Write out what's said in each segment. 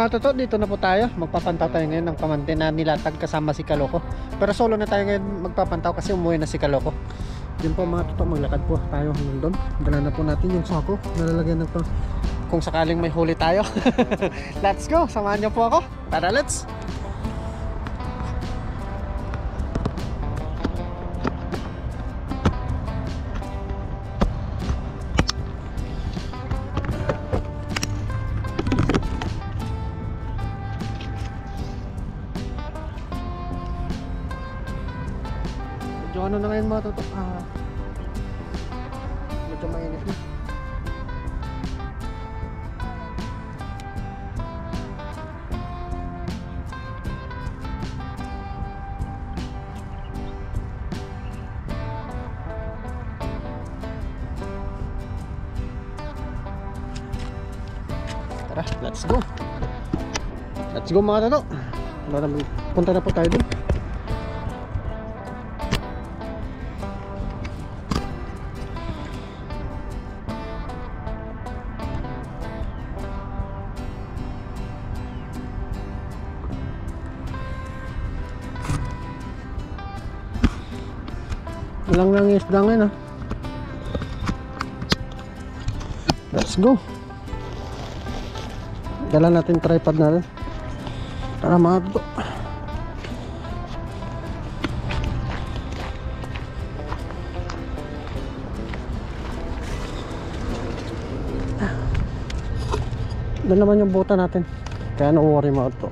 mga toto, dito na po tayo. Magpapantaw tayo ngayon ng pamante na nilatag kasama si Kaloko. Pero solo na tayo ngayon magpapantaw kasi umuwi na si Kaloko. Yun po mga toto, maglakad po tayo hanggang doon. Dala na po natin yung sako. Nalalagyan na po kung sakaling may huli tayo. Let's go, samahan niyo po ako. Tara, let's! Medyo ano na ngayon mga toto, medyo mainit na. Tara, let's go. Let's go mga toto. Punta na po tayo dun. Walang lang isda ngayon ah. Let's go. Dala natin tripod natin. Tara mga toto. Doon naman yung bota natin. Kaya no worry mga toto.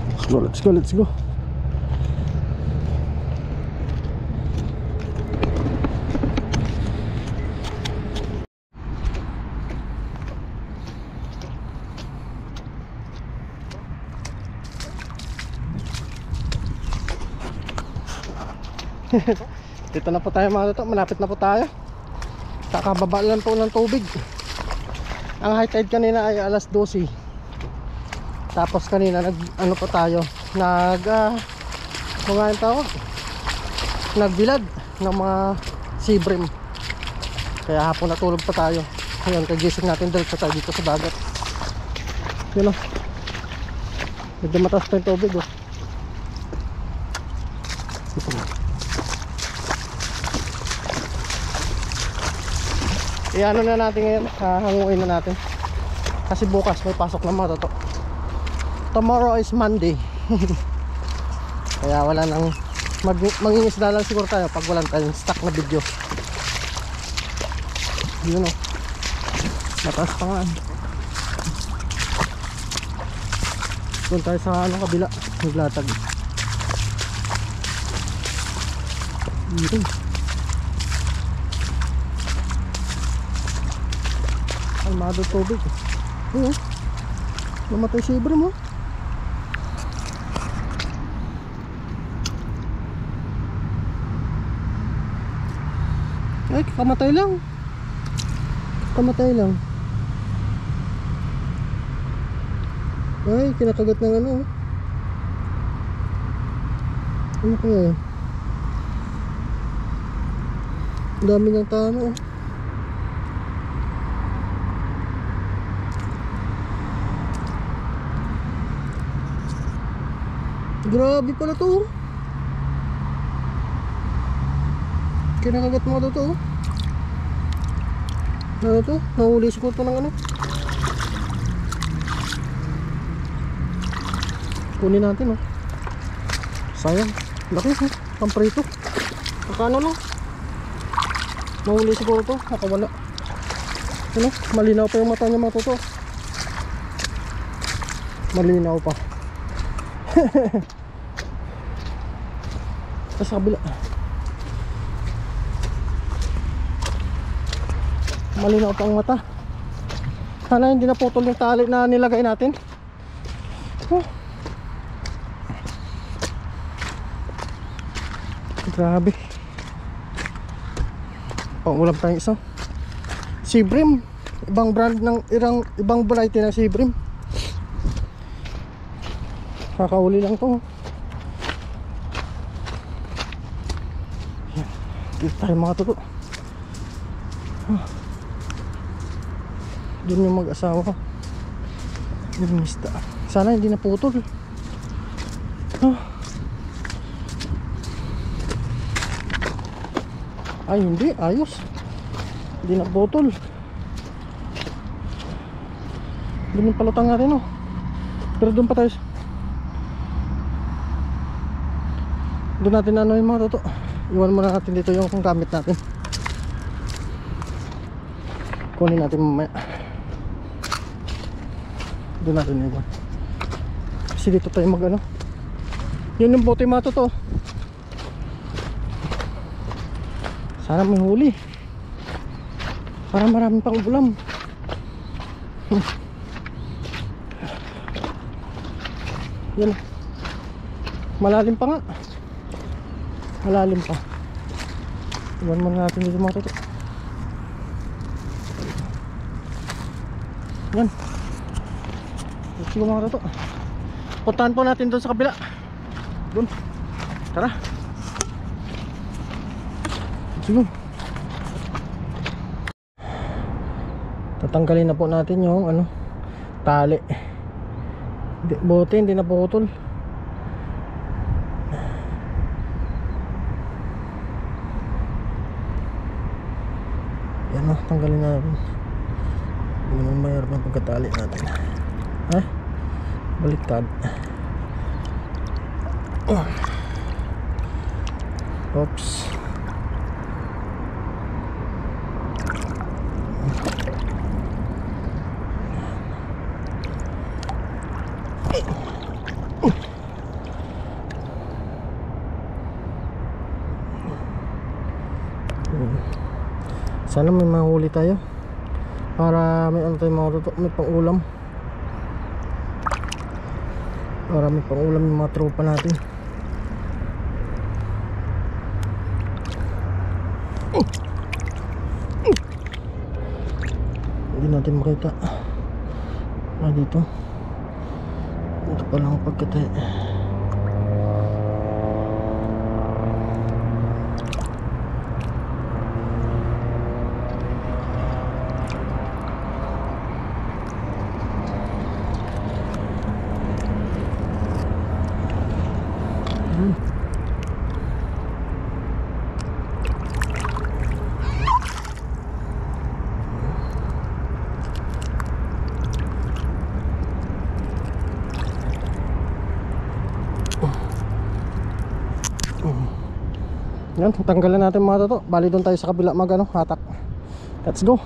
Let's go, let's go, let's go. Dito na po tayo mga toto, malapit na po tayo. Kakababa lang po ng tubig. Ang high tide kanina ay alas 12. Tapos kanina ano po tayo, mga tawag, nagbilad ng mga sea bream. Kaya hapon natulog pa tayo. Ngayon kagising natin dito tayo dito sa dagat. Yun o, medyo mataas pa yung tubig o. Iano na natin ngayon, hanguin na natin. Kasi bukas may pasok na mga toto. Tomorrow is Monday. Kaya wala nang mangingisda lang siguro tayo pag walang tayong stock na video. Yun o, mataas pa nga. Doon tayo sa kabila, naglatag. Yun. Almado tubig. Ayun, namatay si Ibra mo. Ay, kamatay lang. Kamatay lang. Ay, kinakagat ng ano. Ano kaya? Ang dami niyang tama. Grabe pala to. Kinakagat mo to. Ano to? Nahuli siguro to ng ano. Kunin natin oh. Sayang. Laki oh. Pamprito. Kakano no? Nahuli siguro to. Nakawala. Ano? Malinaw pa yung mata niya mga toto. Malinaw pa. Sa kabila. Malinaw pa ang mata. Sana hindi naputol yung tali na nilagay natin. Grabe. Pangulam tayong isa. Sea bream. Ibang brand ng ibang variety ng sea bream. Kakauli lang to. Dito tayo mga toto. Doon yung mag-asawa. Yung isda. Sana hindi naputol. Oh. Ay hindi, ayos. Hindi naputol. Doon yung palutang natin, oh. Pero doon pa tayo. Doon natin ano yung mga toto. Iwan muna natin dito yung gamit natin. Kunin natin mamaya. Doon natin iwan. Kasi dito tayo mag ano. Yun yung bote mga toto. Sana may huli. Para marami pang ulam. Yan. Malalim pa nga. Malalim pa. Iwan muna natin dito mga toto. Yan. Sige mga toto. Puntahan po natin doon sa kabila. Doon. Tara. Sige. Tatanggalin na po natin yung ano, tali. Bote hindi na putol. Yan o, tanggalin natin. Hindi naman mayroon ng pagkatali natin. Baliktad. Oops. Sana may mahuli tayo para may ano tayo mga toto, may pang-ulam. Para may pang-ulam yung mga tropa natin. Hindi natin makita. Dito. Ito pa lang pagkatay. Yan, tanggalan natin mga toto. Bali doon tayo sa kabila mag ano, hatak. Let's go.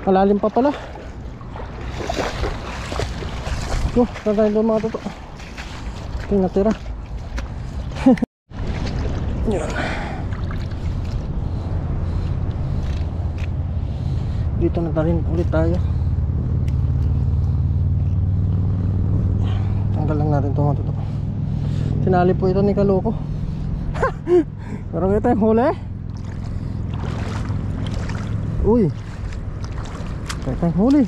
Malalim pa pala. Go, tayo doon mga toto. Ito yung natira. Yan. Dito na rin ulit tayo. Tanggal lang natin ito mga toto. Tinali po ito ni Kaloko. Parang ito yung huli. Uy, ito yung huli.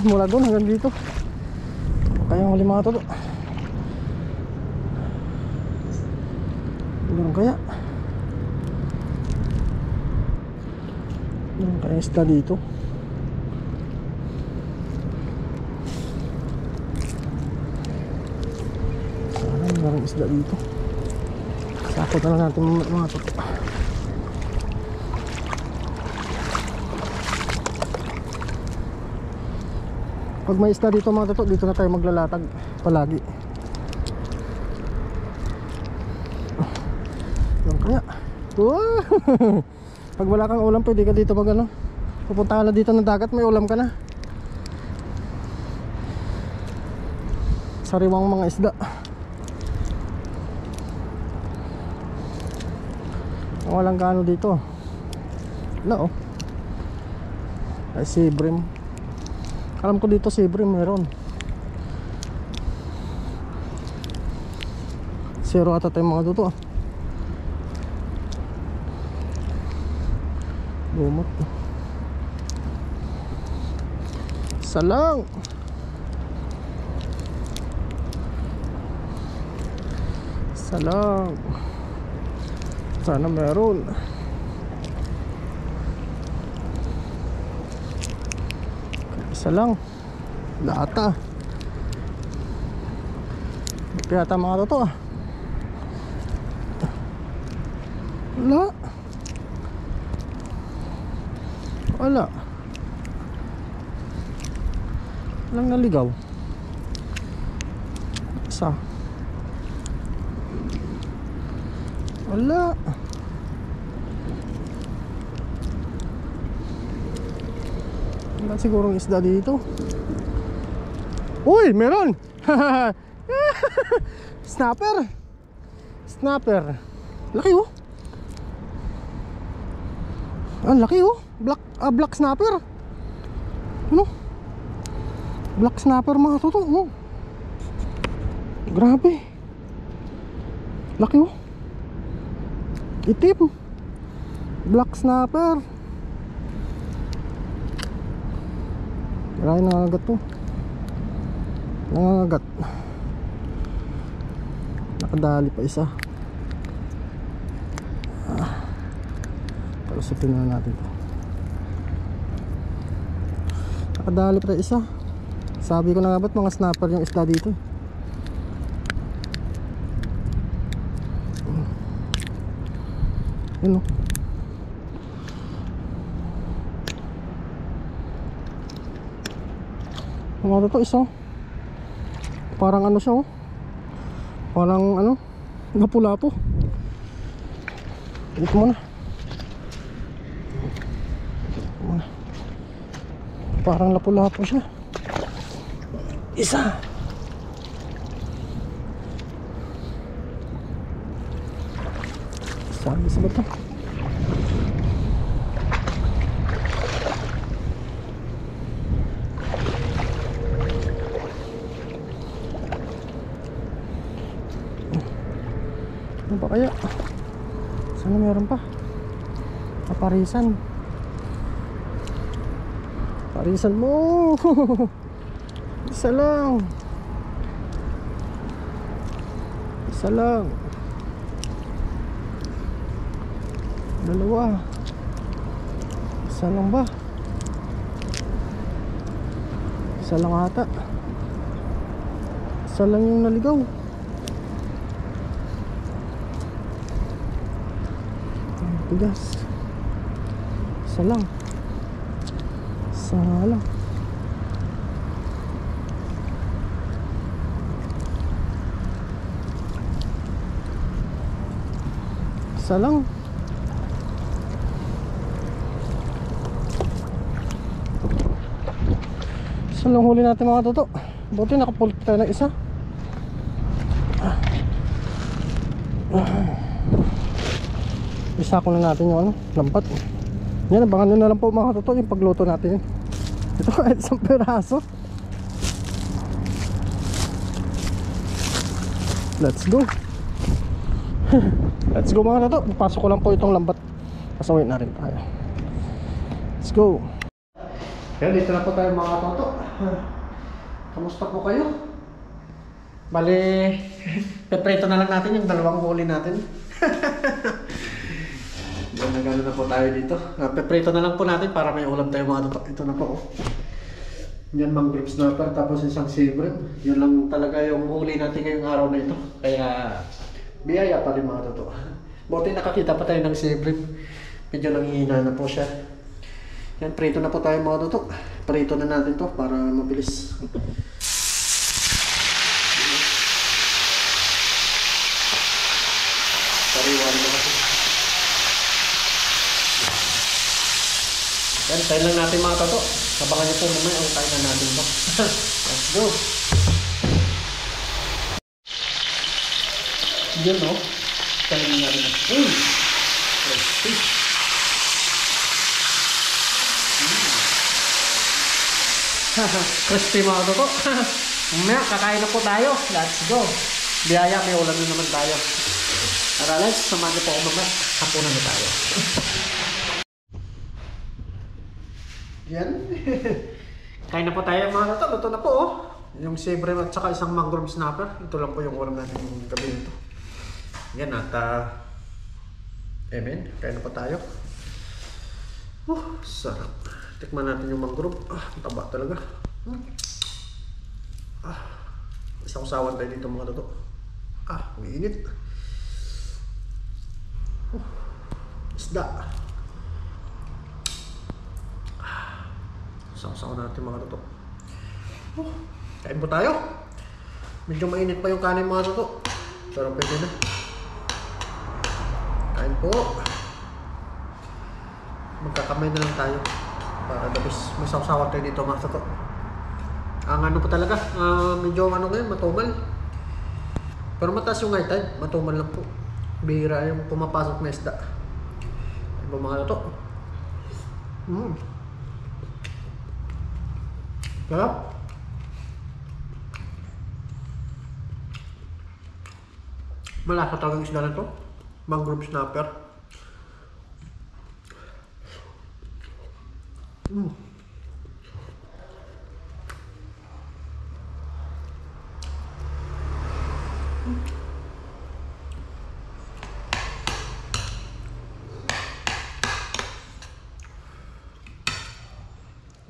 Mula doon hanggang dito. Kaya yung huli mga toto. Meron kaya? Meron kaya isda dito? Sana meron isda dito. Sakot na lang natin mga toto. Pag may isda dito mga toto, dito na tayo maglalatag palagi. Yan kaya. Pag wala kang ulam, pwede ka dito mag ano. Pupunta ka na dito ng dagat, may ulam ka na. Sariwang mga isda. Walang gaano dito. No. Ay sibrim. Alam ko dito sibrim meron. Zero ata tayong mga dito. Lumot. Salang. Salang. Sana meron. Isa lang. Lata. Kaya tama ka to. Wala. Wala. Walang naligaw. Isa. Wala. Wala sigurong isda dito. Uy, meron. Snapper. Snapper. Laki oh. Ang laki oh. Black snapper. Ano? Black snapper mga toto oh. Grabe. Laki oh. Itim. Black snapper. Maraming nangangagat to. Nangangagat. Nakadali pa isa. Palusupin na natin to. Nakadali pa isa. Sabi ko na nga ba't mga snapper yung isda dito. Yun o. Mga to isa. Parang ano siya oh. Parang ano, lapu-lapu. Ito muna. Parang lapu-lapu siya. Isa. Sabi sa bato. Ano ba kaya? Sana meron pa. Kaparisan. Parisan mo. Isa lang. Isa lang. Dalawa. Isa lang ba? Isa lang ata. Isa lang yung naligaw. Tigas. Isa lang. Isa lang. Isa lang. Isa lang huli natin mga toto. Buti nakapulit tayo ng isa. Isa ko na natin yung ano, lampat. Yan, abangan nyo na lang po mga toto yung pagluto natin. Ito kahit isang peraso. Let's go. Let's go mga toto. Pasok ko lang po itong lambat. Pasawin na rin tayo. Let's go. Yan, dito na po tayo mga toto. Kamusta po kayo? Bale, pepreto na lang natin yung dalawang huli natin. Yan, nagano na po tayo dito. Pepreto na lang po natin para may ulam tayo mga toto. Ito na po oh. Yan, mangrove snapper tapos isang silver. Yun lang talaga yung huli natin ngayong araw na ito. Kaya biyaya pa rin mga toto. Buti nakakita pa tayo ng silver. Medyo nanghihina na po siya. Yan, prito na po tayo mga toto. Prito na natin to para mabilis. Pariwan na kasi. Yan, tayo lang natin mga toto. Sabangan nyo po naman ang tayo na natin to. Let's go. Yan o. Tayo na natin. Crispy. Crispy mga toto. Mamaya, kakain na po tayo. Let's go. Biyaya, may ulam na naman tayo. Tara, let's samahan niyo po ako mamaya. Hapunan na tayo. Yan. Kain na po tayo mga toto. Luto na po oh. Yung sabre at saka isang mangrove snapper. Ito lang po yung ulam natin yung gabi nito. Yan at amen. Kain na po tayo. Sarap. Tikman natin yung mangrove. Taba talaga. Isang sawan tayo dito mga toto. Umiinit. Isda. Saw-saw natin mga toto. Kain po tayo. Medyo mainit pa yung kanin mga toto. Pero pwede na. Kain po. Magkakamay na lang tayo. Para dabis. May saw-sawan tayo dito mga toto. Ang ano pa talaga, medyo ano ngayon, matumal. Pero mataas yung high tide, matumal lang po. Bihira yung pumapasok na isda. Ano ba mga toto? Sarap. Malasa talagang isda na to. Mangrove snapper.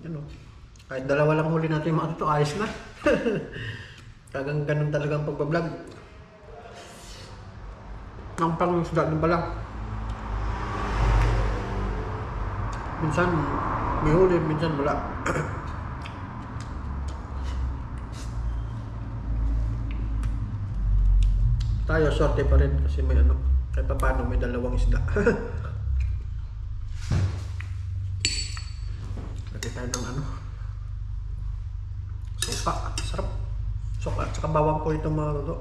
Yan o. Kahit dalawa lang huli natin yung mga ito, ayos na. Kagang ganun talagang pagbablog. Ang pangisda ng bala. Minsan may huli, minsan wala. Tayo, sorte pa rin kasi may ano, kahit pa paano may dalawang isda. Lagay tayo ng ano, suka, sarap. Suka at saka bawang po itong mga toto.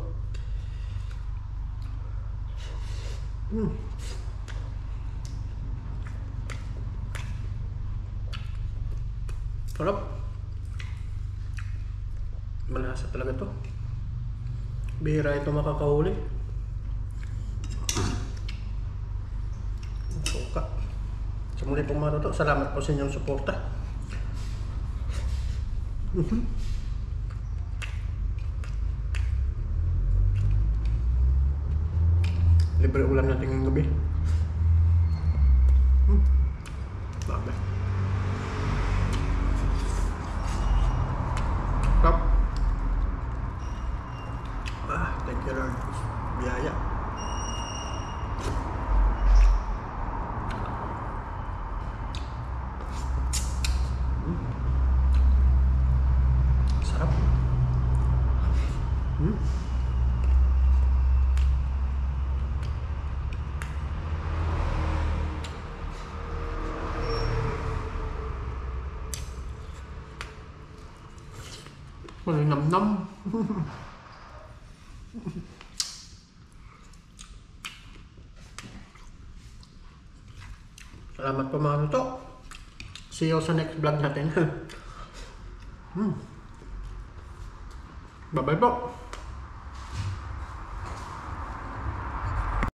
Sarap. Malasa talaga to. Bihira ito makakahuli. Suka. Sa muli pong mga toto, salamat po sa inyong suporta. Libre ulam natin ngayong gabi. Babe. Stop. Thank you Lord. Biyaya. Sarap. Malinamnam. Salamat po mga toto. See you sa next vlog natin. Bye bye po.